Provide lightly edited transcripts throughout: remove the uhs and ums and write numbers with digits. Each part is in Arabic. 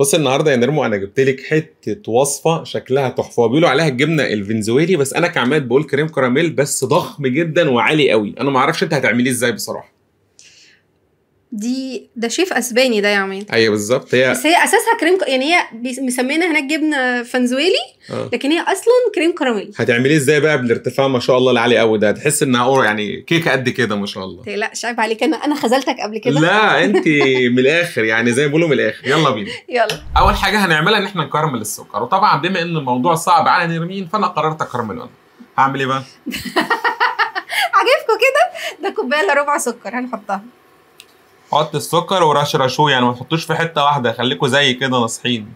بص النهارده يا نرمو انا جبت لك حته وصفه شكلها تحفه، بيقولوا عليها الجبنه الفنزويلي، بس انا كعماد بقول كريم كراميل، بس ضخم جدا وعالي قوي. انا ما اعرفش انت هتعمليه ازاي بصراحه. ده شيف اسباني ده يا عماد. ايوه بالظبط. بس هي اساسها كريم يعني هي مسمينها هناك جبنه فنزويلي. لكن هي اصلا كريم كراميل. هتعمليه ازاي بقى بالارتفاع ما شاء الله العالي قوي ده؟ تحس انها يعني كيكه قد كده ما شاء الله. لا عيب عليك، انا خذلتك قبل كده. لا انت من الاخر يعني زي ما بيقولوا من الاخر. يلا بينا. يلا. اول حاجه هنعملها ان احنا نكرمل السكر، وطبعا بما ان الموضوع صعب على نرمين فانا قررت اكرمله انا. هعمل ايه بقى؟ عجبكم كده؟ ده كوبايه الا ربع سكر هنحطها. حط السكر ورشرشوه، يعني ما تحطوش في حته واحده، خليكوا زي كده ناصحين.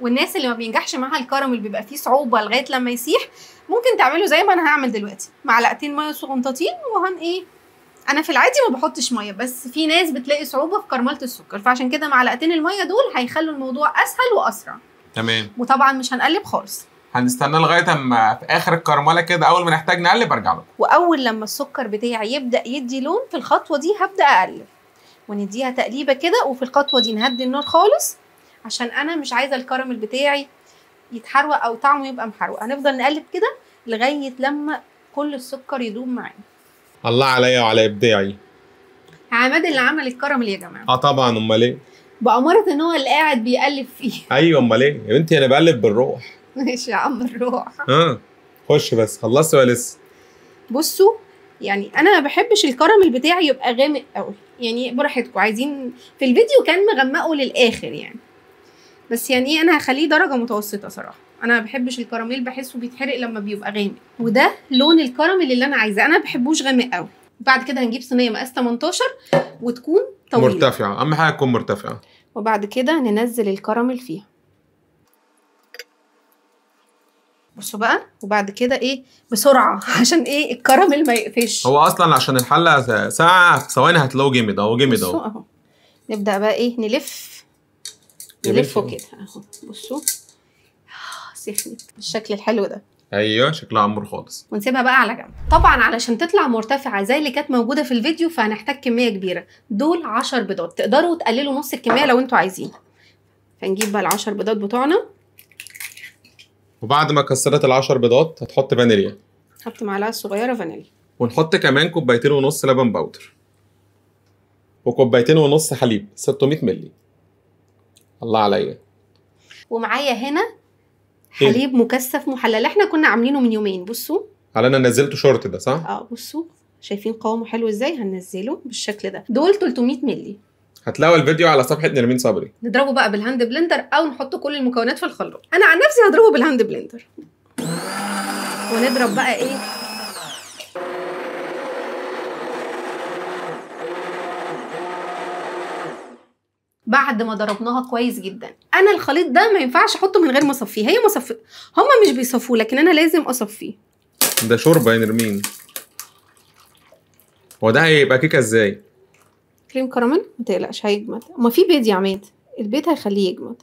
والناس اللي ما بينجحش معاها الكراميل بيبقى فيه صعوبه لغايه لما يسيح، ممكن تعملوا زي ما انا هعمل دلوقتي، معلقتين ميه صغنطاطين انا في العادي ما بحطش ميه، بس في ناس بتلاقي صعوبه في كرمله السكر، فعشان كده معلقتين الميه دول هيخلوا الموضوع اسهل واسرع. تمام. وطبعا مش هنقلب خالص، هنستنى لغايه اما في اخر الكرمله كده، اول ما نحتاج نقلب ارجع لكم. واول لما السكر بتاعي يبدا يدي لون، في الخطوه دي هبدا اقلب ونديها تقليبه كده، وفي الخطوه دي نهدي النار خالص عشان انا مش عايزه الكراميل بتاعي يتحروق او طعمه يبقى محروق. هنفضل نقلب كده لغايه لما كل السكر يدوب معانا. الله عليا وعلى ابداعي. عماد اللي عمل الكراميل يا جماعه. طبعا، امال ايه؟ بأمارة ان هو اللي قاعد بيقلب فيه. ايوه امال ايه يا بنتي، انا بقلب بالروح. ماشي يا عم الروح. خش بس. خلصت ولا لسه؟ بصوا يعني انا ما بحبش الكراميل بتاعي يبقى غامق قوي، يعني براحتكم، عايزين في الفيديو كان مغمقه للاخر يعني، بس يعني انا هخليه درجه متوسطه صراحه. انا ما بحبش الكراميل، بحسه بيتحرق لما بيبقى غامق، وده لون الكراميل اللي انا عايزاه، انا ما بحبوش غامق قوي. بعد كده هنجيب صينيه مقاس 18 وتكون طويله مرتفعه، اهم حاجه تكون مرتفعه، وبعد كده ننزل الكراميل فيها. بصوا بقى، وبعد كده بسرعه عشان الكراميل ما يقفش. هو اصلا عشان الحله ساعه في ثواني هتلاقوه جامد اهو. جامد اهو. نبدا بقى نلفه كده اهو. بصوا سخنت بالشكل الحلو ده. ايوه شكلها امور خالص. ونسيبها بقى على جنب. طبعا علشان تطلع مرتفعه زي اللي كانت موجوده في الفيديو فهنحتاج كميه كبيره. دول 10 بيضات، تقدروا تقللوا نص الكميه لو انتوا عايزين. فنجيب بقى ال10 بيضات بتوعنا، وبعد ما كسرت ال10 بيضات هتحط فانيليا. حط معلقه صغيره فانيليا، ونحط كمان كوبايتين ونص لبن باودر، وكوبايتين ونص حليب 600 مللي. الله عليا. ومعايا هنا حليب مكثف محلل، احنا كنا عاملينه من يومين. بصوا على انا نزلته شورت ده صح؟ بصوا شايفين قوامه حلو ازاي؟ هننزله بالشكل ده. دول 300 مللي. هتلاقوا الفيديو على صفحه نرمين صبري. نضربه بقى بالهاند بلندر او نحط كل المكونات في الخلاط. انا عن نفسي هضربه بالهاند بلندر. ونضرب بقى بعد ما ضربناها كويس جدا. انا الخليط ده ما ينفعش احطه من غير ما اصفيه، هي مصفيه، هما مش بيصفوه لكن انا لازم اصفيه. ده شوربه يا نرمين. هو ده هيبقى كيكه ازاي؟ كريم كراميل ما تقلقش هيجمد. ما في بيض يا عماد، البيض هيخليه يجمد.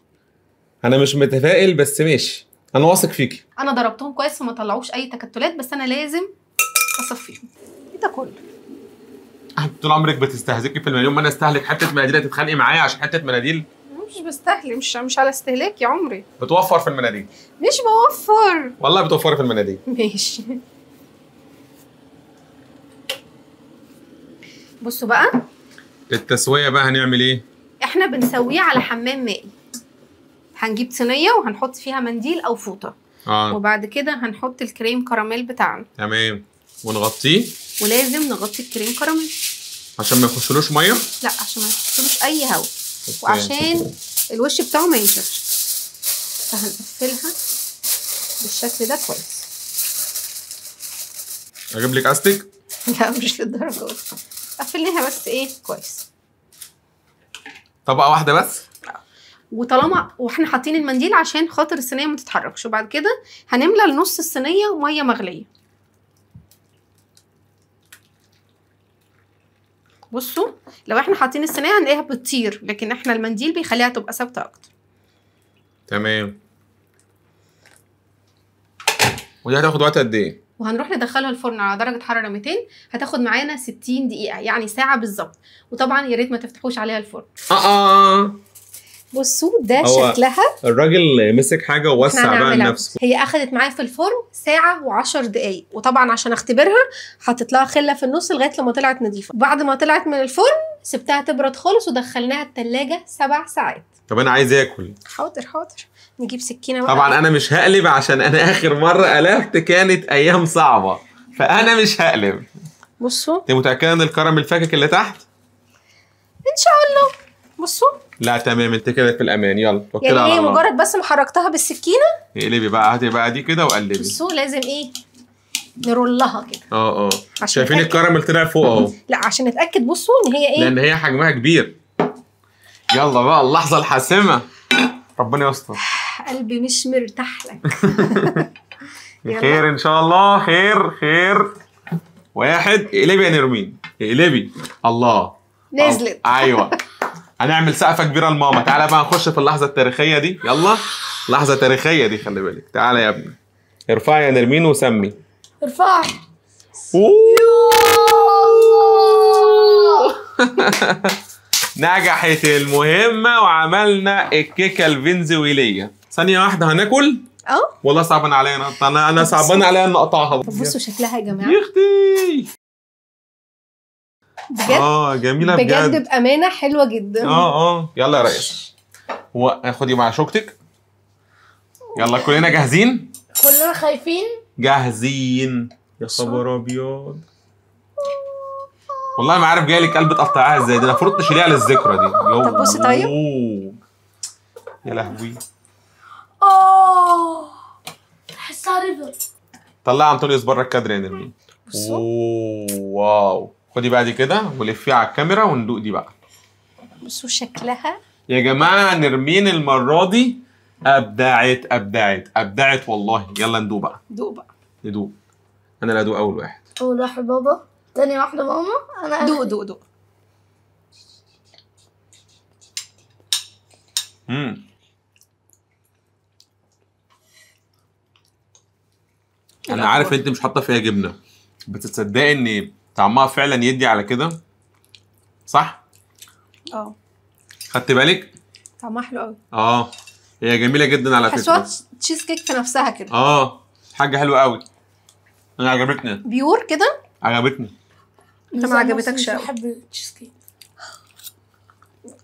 انا مش متفائل بس ماشي، انا واثق فيكي. انا ضربتهم كويس وما طلعوش اي تكتلات، بس انا لازم اصفيهم. ده كله. طول عمرك بتستهزكي في المليون، ما انا استهلك حته مناديل تتخانقي معايا عشان حته مناديل؟ مش بستهلك، مش على استهلاك يا عمري. بتوفر في المناديل. مش بوفر والله بتوفري في المناديل. ماشي. بصوا بقى التسويه بقى هنعمل ايه؟ احنا بنسويه على حمام مائي. هنجيب صينيه وهنحط فيها منديل او فوطه. وبعد كده هنحط الكريم كراميل بتاعنا. تمام. ونغطيه. ولازم نغطي الكريم كراميل عشان ما يخشلوش ميه. لا عشان ما يخشلوش اي هواء، وعشان الوش بتاعه ما ينشفش. فهنقفلها بالشكل ده كويس. اجيب لك استك؟ لا مش للدرجه دي، قفلناها بس كويس. طبقه واحده بس. وطالما واحنا حاطين المنديل عشان خاطر الصينيه ما تتحركش. وبعد كده هنملى لنص الصينيه ميه مغليه. بصوا لو احنا حاطين الصينيه هنلاقيها بتطير، لكن احنا المنديل بيخليها تبقى ثابته اكتر. تمام. ودي هتاخد وقت قد ايه؟ وهنروح ندخلها الفرن على درجه حراره 200، هتاخد معانا 60 دقيقه، يعني ساعه بالظبط. وطبعا يا ريت ما تفتحوش عليها الفرن. بصوا ده هو شكلها. الراجل مسك حاجه ووسع بقى هنعملها. لنفسه. هي اخدت معايا في الفرن ساعه و10 دقايق، وطبعا عشان اختبرها حطيت لها خله في النص لغايه لما طلعت نظيفه. بعد ما طلعت من الفرن سبتها تبرد خالص ودخلناها التلاجة 7 ساعات. طب انا عايز اكل. حاضر نجيب سكينه بقى. طبعا انا مش هقلب عشان انا اخر مره قلبت كانت ايام صعبه، فانا مش هقلب. بصوا انت متاكده ان الكراميل فاكك اللي تحت؟ ان شاء الله. بصوا لا تمام، انت كده في الامان. يلا توكلي يعني على ايه، الله. مجرد بس ما حركتها بالسكينه. اقلبي بقى، هاتي بقى دي كده وقلبي. بصوا لازم ايه، نرولها كده. عشان شايفين نتأكد. الكراميل طلع فوق اهو. لا عشان نتاكد بصوا ان هي ايه، لان هي حجمها كبير. يلا بقى اللحظه الحاسمه، ربنا يستر. قلبي مش مرتاح لك. يلا. خير ان شاء الله، خير. واحد، اقلبي يا نرمين، اقلبي. الله نزلت. ايوه. هنعمل سقفه كبيره لماما. تعالى بقى نخش في اللحظه التاريخيه دي. يلا لحظه تاريخيه دي، خلي بالك. تعالى يا ابني، ارفعي يا نرمين وسمي. ارفعي. نجحت المهمه وعملنا الكيكه الفنزويليه. ثانيه واحده هناكل. والله صعبان عليا، انا صعبان عليا ان اقطعها. طب بصوا شكلها يا جماعه يا اختي بجد. جميله بجد بامانه حلوه جدا. يلا يا ريس، خدي مع شوكتك. يلا كلنا جاهزين؟ كلنا خايفين. جاهزين. يا خبر ابيض، والله ما عارف جايلك قلب تقطعها ازاي. دي انا المفروض تشيليها للذكرى دي. طب بصي طيب. يا لهوي، تحسها ريفر. طلعي انطونيوس بره الكادر يا نرمين. واو، خدي بقى دي كده ولفيها على الكاميرا وندوق دي بقى. بصوا شكلها يا جماعه، نرمين المره دي ابدعت والله. يلا ندوق بقى. ندوق. انا اللي ادوق اول واحد. اول واحد بابا، تاني واحده ماما، انا دوق. انا عارف انت مش حاطه فيها جبنه، بس تصدقي ان طعمها فعلا يدي على كده، صح؟ خدت بالك؟ طعمها حلو قوي. هي جميله جدا على فكره. حسوها تشيز كيك في نفسها كده. حاجه حلوه قوي. انا عجبتني. بيور كده. عجبتني. انت ما عجبتكش؟ بحب التشيز كيك.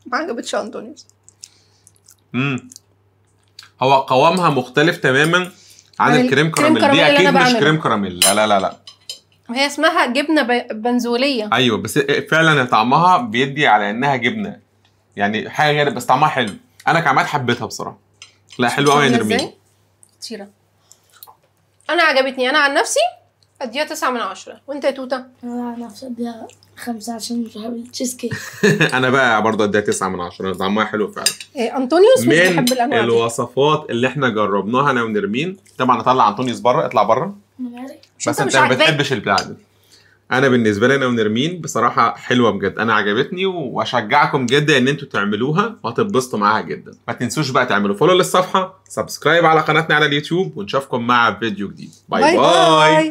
ما عجبتش انطونيوس. هو قوامها مختلف تماما عن الكريم كراميل. دي اكيد مش كريم كراميل. لا. هي اسمها جبنه بنزوليه. ايوه، بس فعلا طعمها بيدي على انها جبنه، يعني حاجه غير، بس طعمها حلو. انا كعماد حبيتها بصراحه. لا حلوه قوي يا نرمين. كتيره. انا عجبتني. انا عن نفسي اديها 9 من 10. وانت يا توته؟ انا عن نفسي اديها 5 عشان مش بحب التشيز كيك. انا بقى برضه اديها 9 من 10. طعمها حلو فعلا. انطونيوس مش بيحب الانواع دي. الوصفات اللي احنا جربناها انا ونرمين، طبعا اطلع انطونيوس بره. اطلع بره. بس انت ما بتحبش البتاع دي. انا بالنسبه لي انا ونرمين بصراحه حلوه بجد. انا عجبتني واشجعكم جدا ان انتوا تعملوها وهتتبسطوا معاها جدا. ما تنسوش بقى تعملوا فولو للصفحه، سبسكرايب على قناتنا على اليوتيوب، ونشوفكم مع فيديو جديد. باي باي.